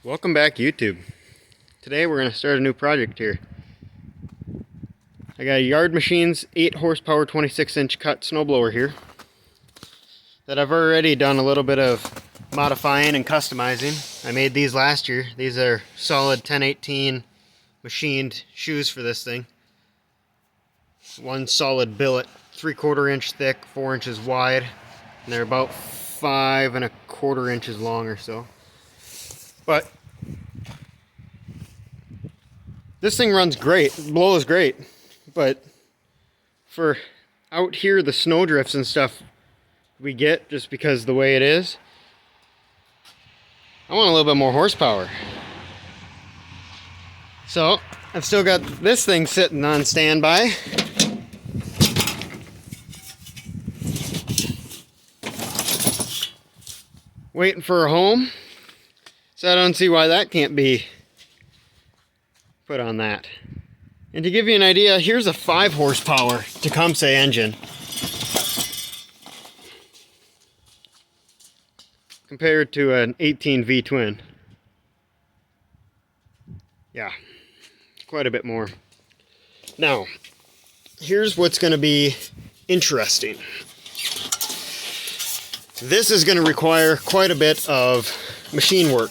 Welcome back, YouTube. Today we're going to start a new project here. I got a Yard Machines 8 horsepower 26-inch cut snowblower here that I've already done a little bit of modifying and customizing. I made these last year. These are solid 1018 machined shoes for this thing. One solid billet, 3/4 inch thick, 4 inches wide, and they're about 5 1/4 inches long or so. But this thing runs great, blows great, but for out here, the snow drifts and stuff we get just because the way it is, I want a little bit more horsepower. So I've still got this thing sitting on standby. Waiting for a home. So I don't see why that can't be put on that. And to give you an idea, here's a 5 horsepower Tecumseh engine compared to an 18 V twin. Yeah, quite a bit more. Now, here's what's going to be interesting. This is going to require quite a bit of machining work,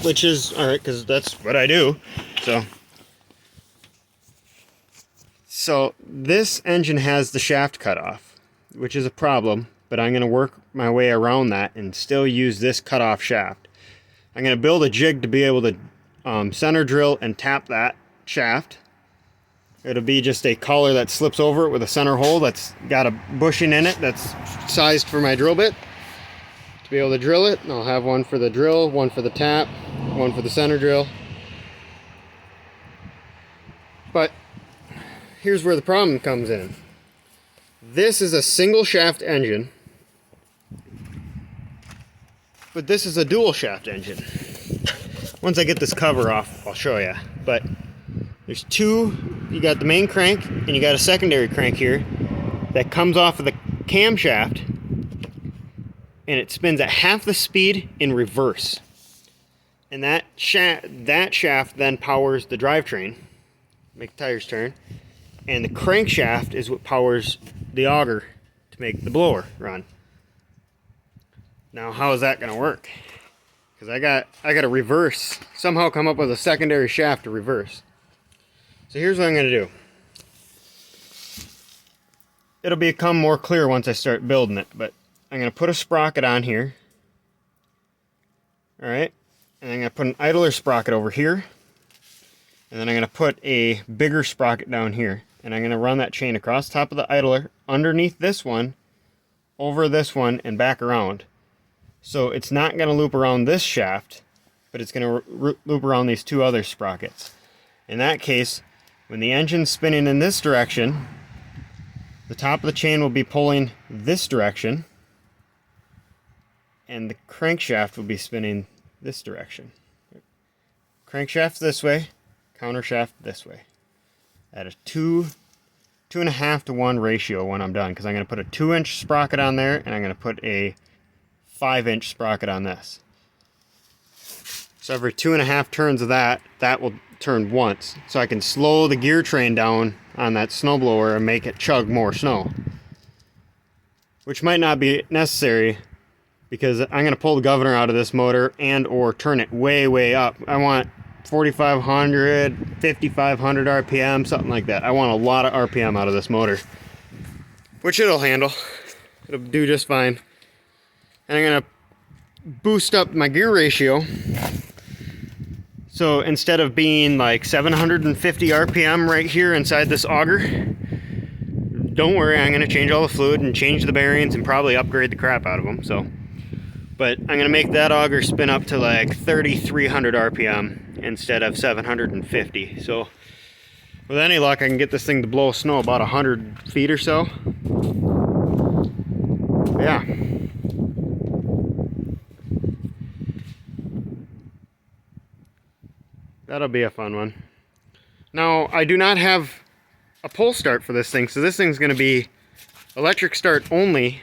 which is all right because that's what I do. So this engine has the shaft cut off, which is a problem, but I'm going to work my way around that and still use this cut off shaft. I'm going to build a jig to be able to center drill and tap that shaft. It'll be just a collar that slips over it with a center hole that's got a bushing in it that's sized for my drill bit to be able to drill it. And I'll have one for the drill, one for the tap, one for the center drill. But here's where the problem comes in. This is a single shaft engine, but this is a dual shaft engine. Once I get this cover off, I'll show you. But there's two, you got the main crank and you got a secondary crank here that comes off of the camshaft, and it spins at half the speed in reverse. And that shaft then powers the drivetrain, make the tires turn, and the crankshaft is what powers the auger to make the blower run. Now, how is that going to work? Because I got to reverse, somehow come up with a secondary shaft to reverse. So here's what I'm going to do. It'll become more clear once I start building it, but I'm going to put a sprocket on here. Alright, and I'm going to put an idler sprocket over here. And then I'm going to put a bigger sprocket down here. And I'm going to run that chain across the top of the idler, underneath this one, over this one, and back around. So it's not going to loop around this shaft, but it's going to loop around these two other sprockets. In that case, when the engine's spinning in this direction, the top of the chain will be pulling this direction, and the crankshaft will be spinning this direction. Crankshaft this way, countershaft this way. At a 2.5 to 1 ratio when I'm done, because I'm going to put a 2-inch sprocket on there, and I'm going to put a 5-inch sprocket on this. So every 2.5 turns of that will turn once. So I can slow the gear train down on that snowblower and make it chug more snow. Which might not be necessary, because I'm going to pull the governor out of this motor and or turn it way, way up. I want 4,500, 5,500 RPM, something like that. I want a lot of RPM out of this motor, which it'll handle. It'll do just fine. And I'm going to boost up my gear ratio. So instead of being like 750 RPM right here inside this auger, don't worry, I'm going to change all the fluid and change the bearings and probably upgrade the crap out of them. But I'm going to make that auger spin up to like 3,300 RPM instead of 750. So with any luck, I can get this thing to blow snow about 100 feet or so. Yeah. That'll be a fun one. Now, I do not have a pull start for this thing, so this thing's going to be electric start only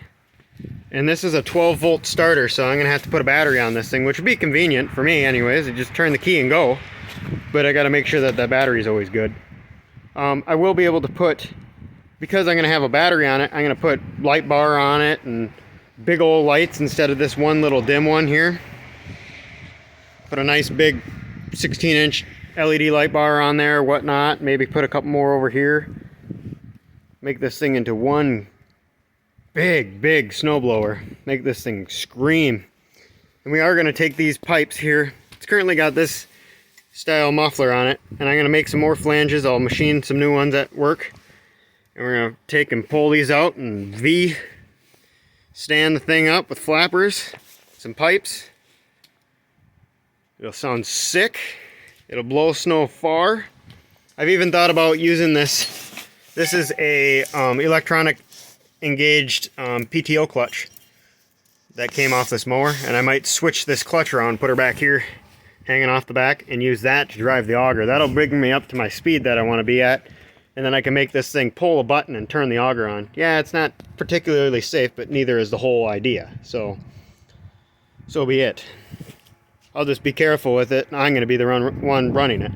And this is a 12-volt starter, so I'm gonna have to put a battery on this thing, which would be convenient for me anyways. I just turn the key and go. But I gotta make sure that that battery is always good. I will be able to put, because I'm gonna have a battery on it, I'm gonna put light bar on it and big old lights instead of this one little dim one here. Put a nice big 16-inch LED light bar on there, whatnot. Maybe put a couple more over here. Make this thing into one big snowblower. Make this thing scream. And we are going to take these pipes here. It's currently got this style muffler on it, and I'm going to make some more flanges. I'll machine some new ones at work, and we're going to take and pull these out and stand the thing up with flappers, some pipes. It'll sound sick. It'll blow snow far. I've even thought about using this. This is a electronic engaged PTO clutch that came off this mower, and I might switch this clutch around, put her back here hanging off the back, and use that to drive the auger. That'll bring me up to my speed that I want to be at, and then I can make this thing pull a button and turn the auger on. Yeah, it's not particularly safe, but neither is the whole idea, so be it. I'll just be careful with it. I'm going to be the one running it.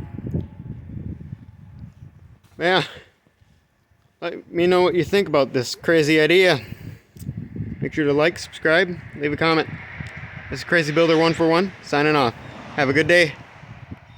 Yeah. Let me know what you think about this crazy idea. Make sure to like, subscribe, leave a comment. This is Crazy Builder 141 signing off. Have a good day.